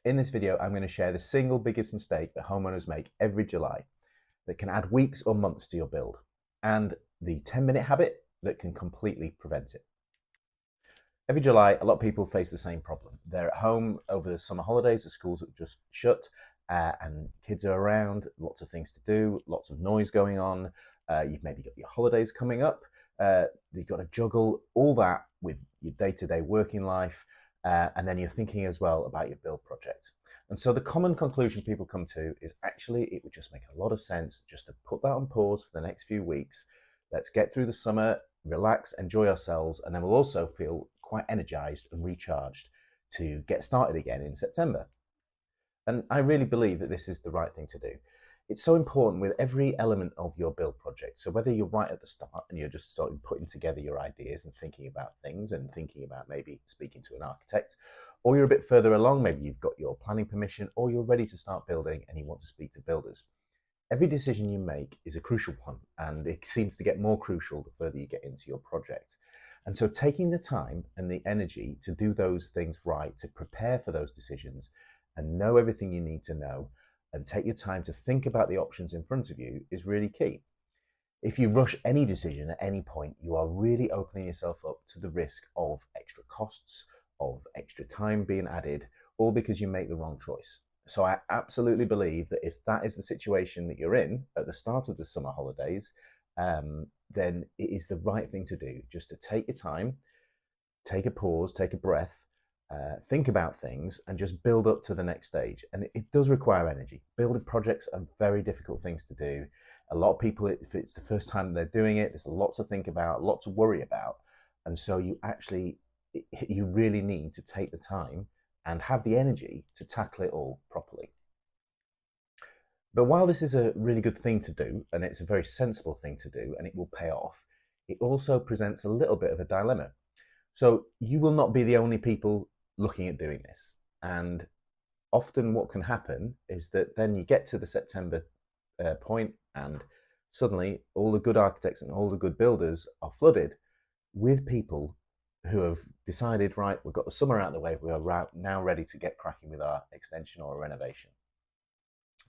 In this video, I'm going to share the single biggest mistake that homeowners make every July that can add weeks or months to your build, and the 10-minute habit that can completely prevent it. Every July, a lot of people face the same problem. They're at home over the summer holidays, the schools have just shut, and kids are around, lots of things to do, lots of noise going on. You've maybe got your holidays coming up. You've got to juggle all that with your day-to-day working life, and then you're thinking as well about your build project. And so the common conclusion people come to is actually it would just make a lot of sense just to put that on pause for the next few weeks. Let's get through the summer, relax, enjoy ourselves, and then we'll also feel quite energized and recharged to get started again in September. And I really believe that this is the right thing to do. It's so important with every element of your build project. So whether you're right at the start and you're just sort of putting together your ideas and thinking about things and thinking about maybe speaking to an architect, or you're a bit further along, maybe you've got your planning permission or you're ready to start building and you want to speak to builders. Every decision you make is a crucial one, and it seems to get more crucial the further you get into your project. And so taking the time and the energy to do those things right, to prepare for those decisions and know everything you need to know, and take your time to think about the options in front of you is really key. If you rush any decision at any point, you are really opening yourself up to the risk of extra costs, of extra time being added, all because you make the wrong choice. So I absolutely believe that if that is the situation that you're in at the start of the summer holidays, then it is the right thing to do, just to take your time, take a pause, take a breath, think about things and just build up to the next stage. And it does require energy. Building projects are very difficult things to do. A lot of people, if it's the first time they're doing it, there's a lot to think about, a lot to worry about. And so you really need to take the time and have the energy to tackle it all properly. But while this is a really good thing to do, and it's a very sensible thing to do, and it will pay off, it also presents a little bit of a dilemma. So you will not be the only people looking at doing this. And often what can happen is that then you get to the September point and suddenly all the good architects and all the good builders are flooded with people who have decided, right, we've got the summer out of the way, we are now ready to get cracking with our extension or a renovation.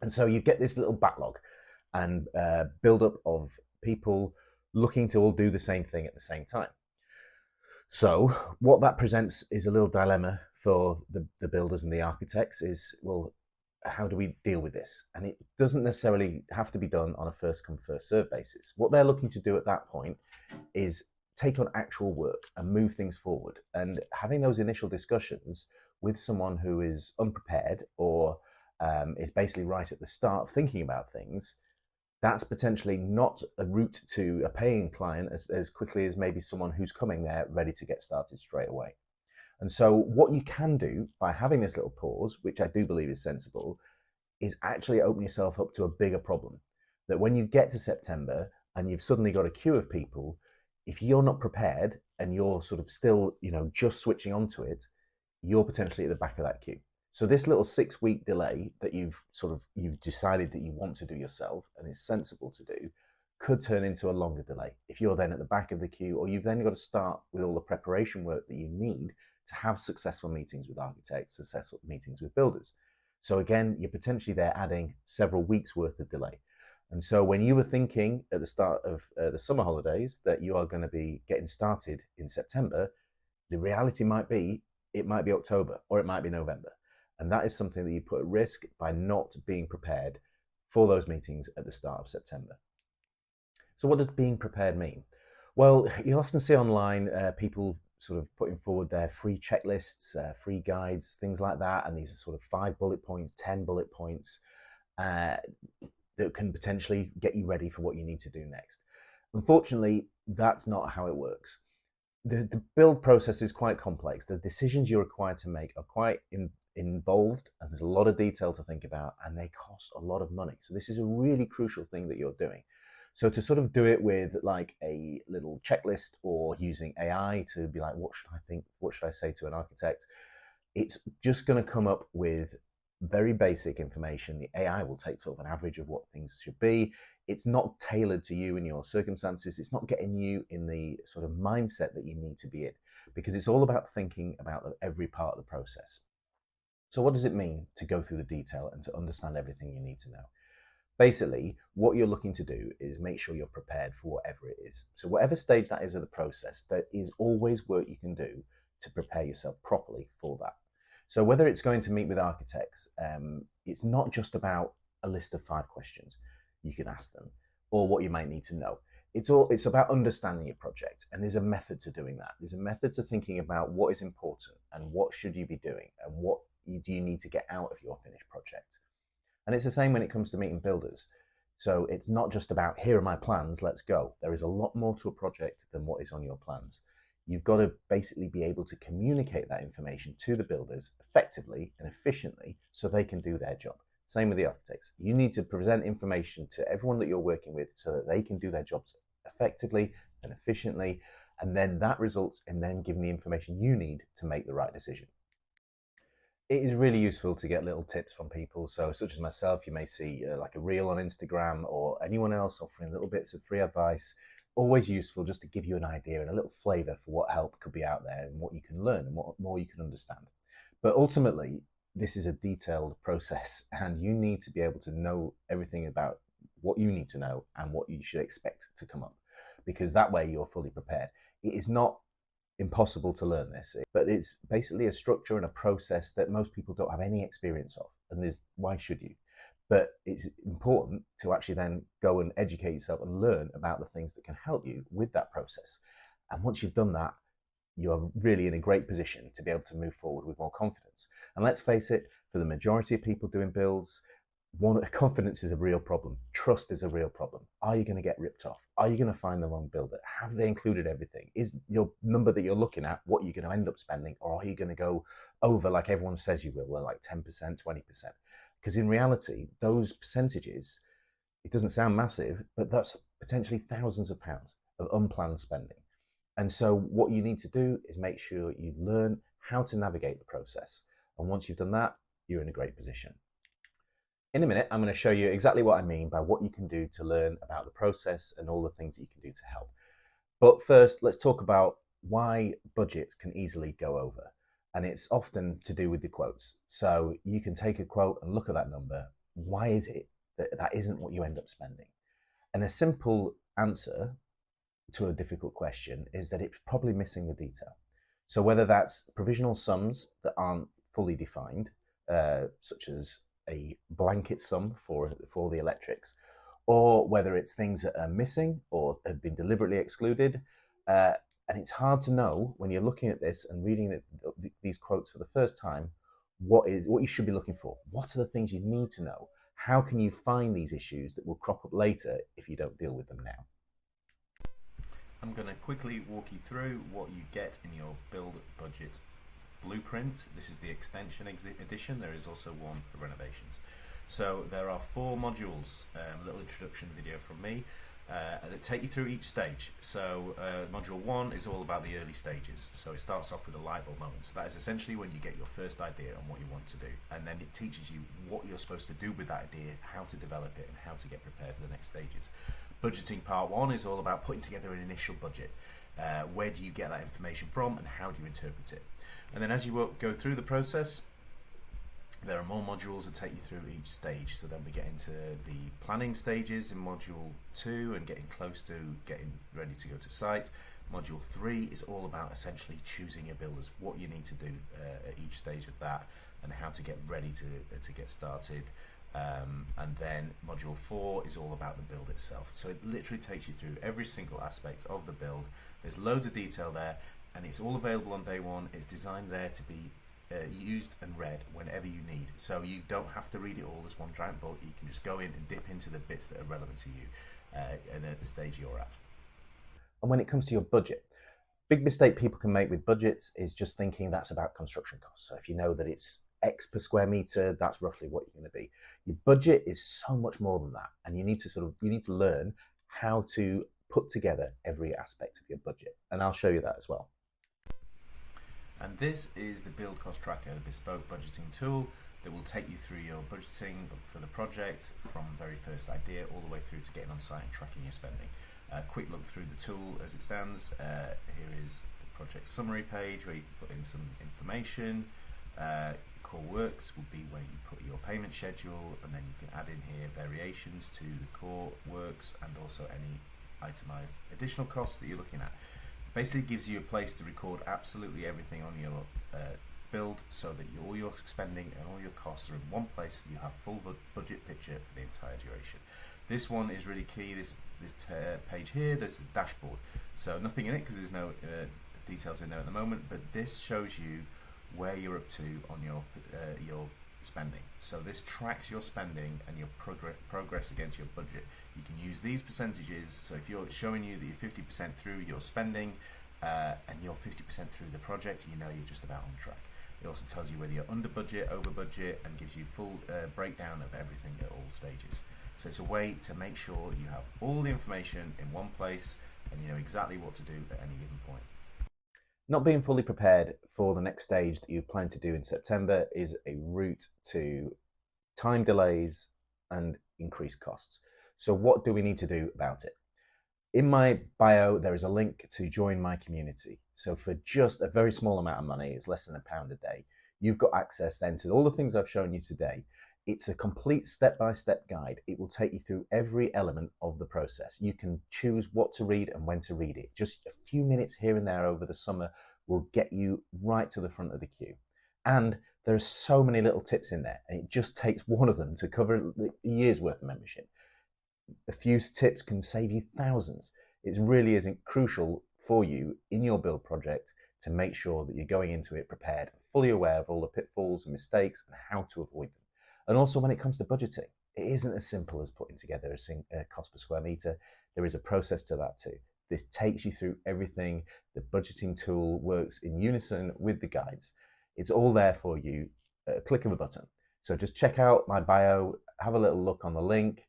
And so you get this little backlog and build up of people looking to all do the same thing at the same time. So what that presents is a little dilemma for the builders and the architects is, well, how do we deal with this? And it doesn't necessarily have to be done on a first come first serve basis. What they're looking to do at that point is take on actual work and move things forward. And having those initial discussions with someone who is unprepared or is basically right at the start of thinking about things, that's potentially not a route to a paying client as quickly as maybe someone who's coming there ready to get started straight away. And so what you can do by having this little pause, which I do believe is sensible, is actually open yourself up to a bigger problem. That when you get to September and you've suddenly got a queue of people, if you're not prepared and you're sort of still, just switching onto it, you're potentially at the back of that queue. So this little 6-week delay that you've decided that you want to do yourself and is sensible to do could turn into a longer delay if you're then at the back of the queue, or you've then got to start with all the preparation work that you need to have successful meetings with architects, successful meetings with builders. So again, you're potentially there adding several weeks worth of delay. And so when you were thinking at the start of the summer holidays that you are going to be getting started in September, the reality might be it might be October or it might be November. And that is something that you put at risk by not being prepared for those meetings at the start of September. So what does being prepared mean? Well, you'll often see online people sort of putting forward their free checklists, free guides, things like that. And these are sort of 5 bullet points, 10 bullet points that can potentially get you ready for what you need to do next. Unfortunately, that's not how it works. The build process is quite complex. The decisions you're required to make are quite involved, and there's a lot of detail to think about, and they cost a lot of money. So this is a really crucial thing that you're doing. So to sort of do it with like a little checklist or using AI to be like, what should I think? What should I say to an architect? It's just going to come up with very basic information. The AI will take sort of an average of what things should be. It's not tailored to you and your circumstances. It's not getting you in the sort of mindset that you need to be in, because it's all about thinking about every part of the process. So what does it mean to go through the detail and to understand everything you need to know? Basically, what you're looking to do is make sure you're prepared for whatever it is. So whatever stage that is of the process, there is always work you can do to prepare yourself properly for that. So whether it's going to meet with architects, it's not just about a list of 5 questions you can ask them or what you might need to know. It's about understanding your project, and there's a method to doing that. There's a method to thinking about what is important and what should you be doing and what do you need to get out of your finished project. And it's the same when it comes to meeting builders. So it's not just about, here are my plans, let's go. There is a lot more to a project than what is on your plans. You've got to basically be able to communicate that information to the builders effectively and efficiently so they can do their job. Same with the architects. You need to present information to everyone that you're working with so that they can do their jobs effectively and efficiently. And then that results in them giving the information you need to make the right decision. It is really useful to get little tips from people. So such as myself, you may see like a reel on Instagram or anyone else offering little bits of free advice. Always useful just to give you an idea and a little flavor for what help could be out there and what you can learn and what more you can understand. But ultimately, this is a detailed process and you need to be able to know everything about what you need to know and what you should expect to come up, because that way you're fully prepared. It is not impossible to learn this, but it's basically a structure and a process that most people don't have any experience of, and why should you? But it's important to actually then go and educate yourself and learn about the things that can help you with that process. And once you've done that, you're really in a great position to be able to move forward with more confidence. And let's face it, for the majority of people doing builds, confidence is a real problem. Trust is a real problem. Are you going to get ripped off? Are you going to find the wrong builder? Have they included everything? Is your number that you're looking at what you're going to end up spending, or are you going to go over like everyone says you will, like 10%, 20%? Because in reality, those percentages, it doesn't sound massive, but that's potentially thousands of pounds of unplanned spending. And so what you need to do is make sure you learn how to navigate the process. And once you've done that, you're in a great position. In a minute, I'm going to show you exactly what I mean by what you can do to learn about the process and all the things that you can do to help. But first, let's talk about why budgets can easily go over. And it's often to do with the quotes. So you can take a quote and look at that number. Why is it that that isn't what you end up spending? And a simple answer to a difficult question is that it's probably missing the detail. So whether that's provisional sums that aren't fully defined, such as a blanket sum for the electrics, or whether it's things that are missing or have been deliberately excluded. And it's hard to know when you're looking at this and reading these quotes for the first time, what you should be looking for. What are the things you need to know? How can you find these issues that will crop up later if you don't deal with them now? I'm going to quickly walk you through what you get in your build budget blueprint. This is the extension edition. There is also one for renovations. So there are 4 modules, a little introduction video from me that take you through each stage. So module 1 is all about the early stages. So it starts off with a light bulb moment. So that is essentially when you get your first idea on what you want to do, and then it teaches you what you're supposed to do with that idea, how to develop it, and how to get prepared for the next stages. Budgeting part 1 is all about putting together an initial budget. Where do you get that information from and how do you interpret it? And then as you go through the process, there are more modules that take you through each stage. So then we get into the planning stages in module 2 and getting close to getting ready to go to site. Module 3 is all about essentially choosing your builders, what you need to do at each stage of that and how to get ready to get started. And then module 4 is all about the build itself. So it literally takes you through every single aspect of the build. There's loads of detail there and it's all available on day 1. It's designed there to be used and read whenever you need. So you don't have to read it all as one giant book. You can just go in and dip into the bits that are relevant to you and at the stage you're at. And when it comes to your budget, big mistake people can make with budgets is just thinking that's about construction costs. So if you know that it's X per square meter, that's roughly what you're going to be. Your budget is so much more than that, and you need to learn how to put together every aspect of your budget, and I'll show you that as well. And this is the build cost tracker, the bespoke budgeting tool that will take you through your budgeting for the project from very first idea all the way through to getting on site and tracking your spending. A quick look through the tool as it stands. Here is the project summary page where you can put in some information. core works will be where you put your payment schedule, and then you can add in here variations to the core works and also any itemized additional costs that you're looking at. Basically gives you a place to record absolutely everything on your build, so that all your spending and all your costs are in one place, so you have full budget picture for the entire duration. This one is really key. This page here, there's a dashboard, so nothing in it because there's no details in there at the moment, but this shows you where you're up to on your spending. So this tracks your spending and your progress against your budget. You can use these percentages, so if you're showing you that you're 50% through your spending and you're 50% through the project, you know you're just about on track. It also tells you whether you're under budget, over budget, and gives you full breakdown of everything at all stages. So it's a way to make sure you have all the information in one place and you know exactly what to do at any given point. Not being fully prepared for the next stage that you plan to do in September is a route to time delays and increased costs. So what do we need to do about it? In my bio, there is a link to join my community. So for just a very small amount of money, it's less than £1 a day, you've got access then to all the things I've shown you today. It's a complete step-by-step guide. It will take you through every element of the process. You can choose what to read and when to read it. Just a few minutes here and there over the summer will get you right to the front of the queue. And there are so many little tips in there, and it just takes one of them to cover a year's worth of membership. A few tips can save you thousands. It really isn't crucial for you in your build project to make sure that you're going into it prepared, fully aware of all the pitfalls and mistakes and how to avoid them. And also when it comes to budgeting, it isn't as simple as putting together a cost per square meter. There is a process to that too. This takes you through everything. The budgeting tool works in unison with the guides. It's all there for you at a click of a button. So just check out my bio, have a little look on the link,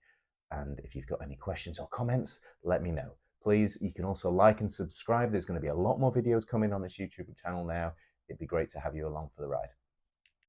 and if you've got any questions or comments, let me know. Please, you can also like and subscribe. There's going to be a lot more videos coming on this YouTube channel now. It'd be great to have you along for the ride.